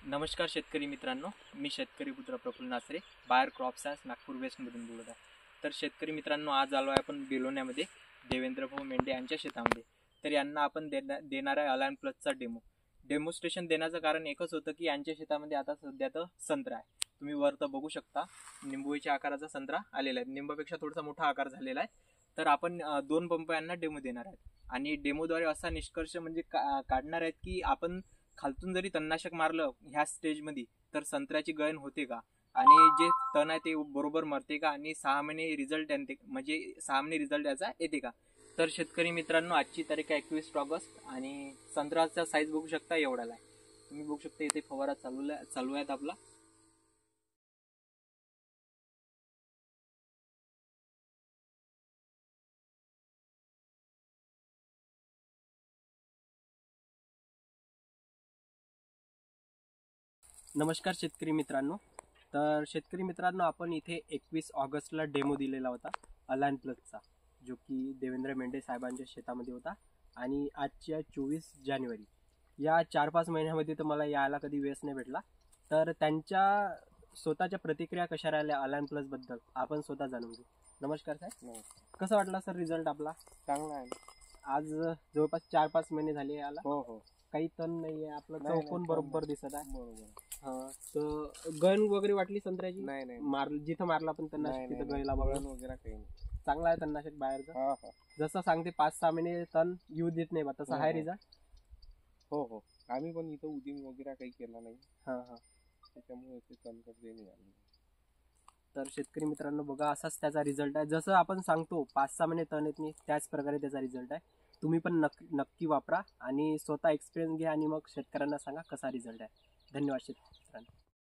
नमस्कार शेतकरी मित्रांनो, मी शेतकरी पुत्र Praful Nasare, Bayer crop science Nagpur वेस्टमधून बोलत आहे. तर शेतकरी मित्रांनो, आज आलो आहे आपण बेलोण्यामध्ये देवेंद्र भाऊ मेंढे यांच्या शेतामध्ये. तर यांना आपण देणार आहे अलायन प्लसचा डेमोस्ट्रेशन देण्याचं कारण एकच होतं की यांच्या शेतामध्ये आता सध्या तर संत्रा आहे. तुम्ही वर तर बघू शकता, निंबोळीच्या आकाराचा संत्रा आलेला आहे. निंबापेक्षा थोडासा मोठा आकार झालेला आहे. तर आपण 2 पंप यांना डेमो देणार आहेत आणि डेमोद्वारे असा निष्कर्ष म्हणजे काढणार आहेत की आपण खालतून जरी तणनाशक मारलं ह्या स्टेजमध्ये तर संत्र्याची गळण होते का, आणि जे तण आहे ते बरोबर मरते का, आणि 6 महिने रिझल्ट येते, म्हणजे 6 महिने रिझल्ट याचा येते का. तर शेतकरी मित्रांनो, आजची तारीख आहे 21 ऑगस्ट आणि संत्र्याचा साईज बघू शकता एवढाला आहे. तुम्ही बघू शकता इथे फवारा चालू आहेत आपला. नमस्कार शेतकरी मित्रांनो. तर शेतकरी मित्रांनो, आपण इथे 21 ऑगस्टला डेमो दिलेला होता अलायन प्लसचा, जो की देवेंद्र मेंढे साहेबांच्या शेतामध्ये होता. आणि आजच्या 24 जानेवारी या 4-5 महिन्यामध्ये तर मला यायला कधी वेळच नाही भेटला. तर त्यांच्या स्वतःच्या प्रतिक्रिया कशा राहिल्या अलायन प्लसबद्दल आपण स्वतः जाणून घेऊ. नमस्कार साहेब. कसा वाटला सर रिझल्ट आपला? चांगला आहे. आज जवळपास 4-5 महिने झाले याला. हो, काही तण नाही आहे, आपलं चौकोन बरोबर दिसत आहे. बरोबर. हा, तर गळण वगैरे वाटली संत्र्याची? नाही. जिथं मारला पण तणनाशक तिथं गळीला बघा. वगैरे काही नाही. चांगला आहे तणनाशक बाहेरचं. जसं सांगते 5-6 महिने तण येऊ देत नाही बा, तसं आहे रिझल्ट. हो. आम्ही पण इथं उदिम वगैरे काही केला नाही. त्याच्यामुळे ते तणकट नाही आलं. तर शेतकरी मित्रांनो बघा, असाच त्याचा रिझल्ट आहे. जसं आपण सांगतो 5-6 महिने तण येत नाही, त्याच प्रकारे त्याचा रिझल्ट आहे. तुम्ही पण नक्की वापरा आणि स्वतः एक्सपिरियन्स घ्या आणि मग शेतकऱ्यांना सांगा कसा रिझल्ट आहे. धन्यवाद शेतकरी मित्रांनो.